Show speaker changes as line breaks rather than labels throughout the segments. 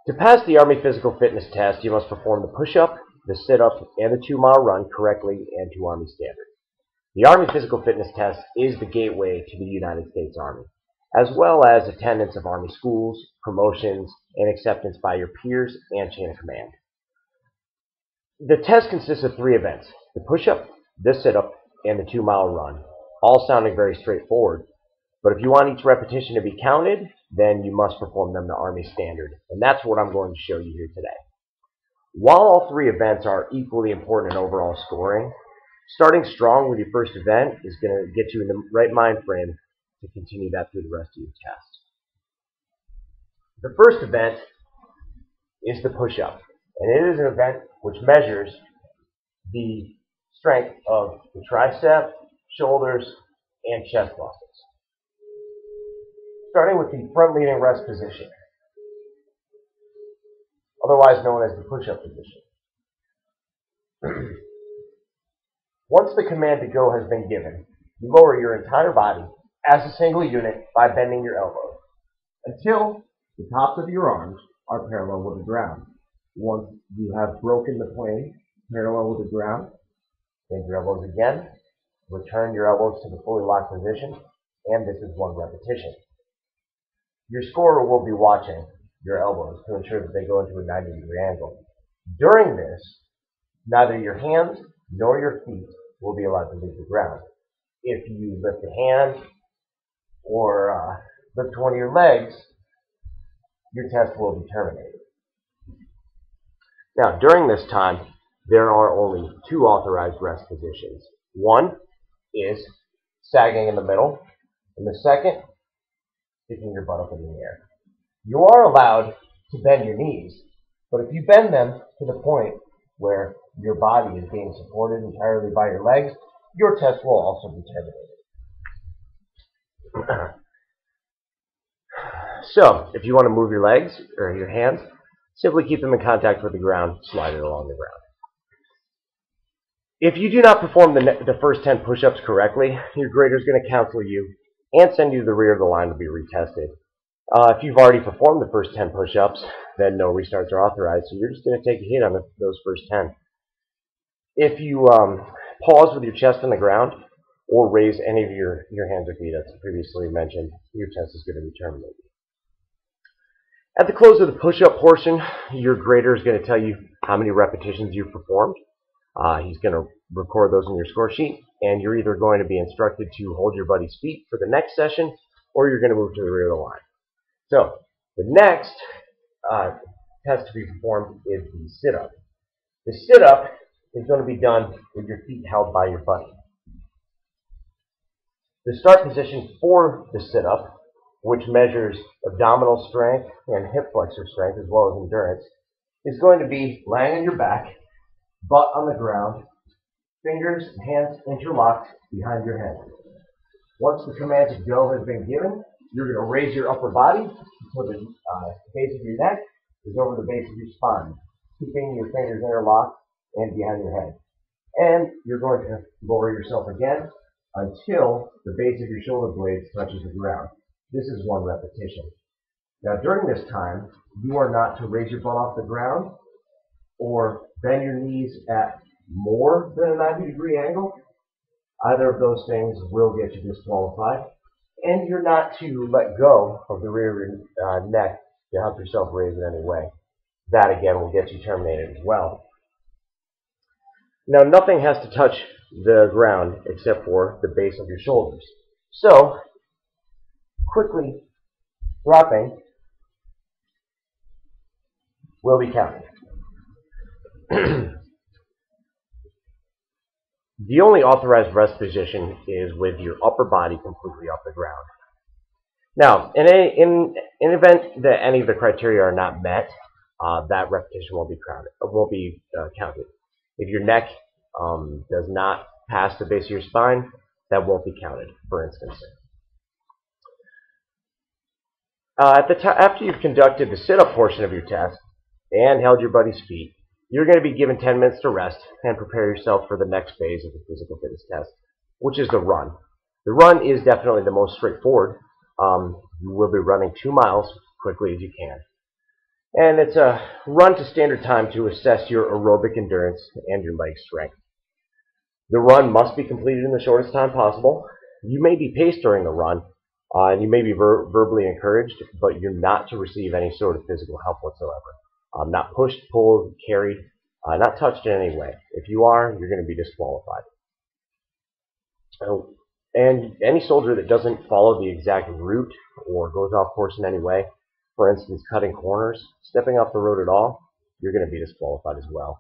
To pass the Army Physical Fitness test, you must perform the push-up, the sit-up, and the 2-mile run correctly and to Army standard. The Army Physical Fitness test is the gateway to the United States Army, as well as attendance of Army schools, promotions, and acceptance by your peers and chain of command. The test consists of 3 events: the push-up, the sit-up, and the 2-mile run, all sounding very straightforward. But if you want each repetition to be counted, then you must perform them to Army standard, and that's what I'm going to show you here today. While all 3 events are equally important in overall scoring, starting strong with your first event is going to get you in the right mind frame to continue that through the rest of your test. The first event is the push-up, and it is an event which measures the strength of the tricep, shoulders, and chest muscles. Starting with the front leaning rest position, otherwise known as the push-up position. Once the command to go has been given, you lower your entire body as a single unit by bending your elbows until the tops of your arms are parallel with the ground. Once you have broken the plane parallel with the ground, bend your elbows again, return your elbows to the fully locked position, and this is 1 repetition. Your scorer will be watching your elbows to ensure that they go into a 90-degree angle. During this, neither your hands nor your feet will be allowed to leave the ground. If you lift a hand or lift one of your legs, your test will be terminated. Now, during this time, there are only 2 authorized rest positions. One is sagging in the middle, and the second, sticking your butt up in the air. You are allowed to bend your knees, but if you bend them to the point where your body is being supported entirely by your legs, your test will also be terminated. So, if you want to move your legs or your hands, simply keep them in contact with the ground, slide it along the ground. If you do not perform the first 10 push-ups correctly, your grader is going to counsel you and send you to the rear of the line to be retested. If you've already performed the first 10 push-ups, then no restarts are authorized, so you're just going to take a hit on those first 10. If you pause with your chest on the ground or raise any of your hands or feet, as previously mentioned, your test is going to be terminated. At the close of the push-up portion, your grader is going to tell you how many repetitions you've performed. He's going to record those in your score sheet, and you're either going to be instructed to hold your buddy's feet for the next session, or you're going to move to the rear of the line. So, the next test to be performed is the sit-up. The sit-up is going to be done with your feet held by your buddy. The start position for the sit-up, which measures abdominal strength and hip flexor strength as well as endurance, is going to be laying on your back, butt on the ground, fingers and hands interlocked behind your head. Once the command to go has been given, you're going to raise your upper body until the base of your neck is over the base of your spine, keeping your fingers interlocked and behind your head. And you're going to lower yourself again until the base of your shoulder blades touches the ground. This is 1 repetition. Now, during this time, you are not to raise your butt off the ground or bend your knees at more than a 90-degree angle. Either of those things will get you disqualified. And you're not to let go of the rear of your neck to help yourself raise it any way. That, again, will get you terminated as well. Now, nothing has to touch the ground except for the base of your shoulders. So, quickly dropping will be counted. The only authorized rest position is with your upper body completely off the ground. Now, in an event that any of the criteria are not met, that repetition won't be counted. If your neck does not pass the base of your spine, that won't be counted, for instance. After you've conducted the sit-up portion of your test and held your buddy's feet, you're going to be given 10 minutes to rest and prepare yourself for the next phase of the physical fitness test, which is the run. The run is definitely the most straightforward. You will be running 2 miles quickly as you can. And it's a run to standard time to assess your aerobic endurance and your leg strength. The run must be completed in the shortest time possible. You may be paced during the run, and you may be verbally encouraged, but you're not to receive any sort of physical help whatsoever. Not pushed, pulled, carried, not touched in any way. If you are, you're going to be disqualified. And any soldier that doesn't follow the exact route or goes off course in any way, for instance, cutting corners, stepping off the road at all, you're going to be disqualified as well.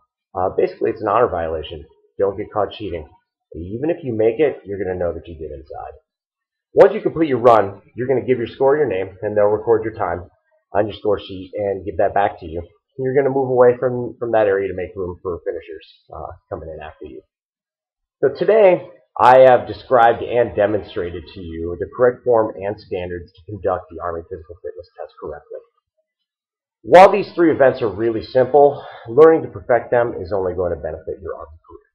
Basically, it's an honor violation. Don't get caught cheating. Even if you make it, you're going to know that you did inside. Once you complete your run, you're going to give your score your name, and they'll record your time on your score sheet and give that back to you. And you're going to move away from that area to make room for finishers coming in after you. So today, I have described and demonstrated to you the correct form and standards to conduct the Army Physical Fitness Test correctly. While these three events are really simple, learning to perfect them is only going to benefit your Army career.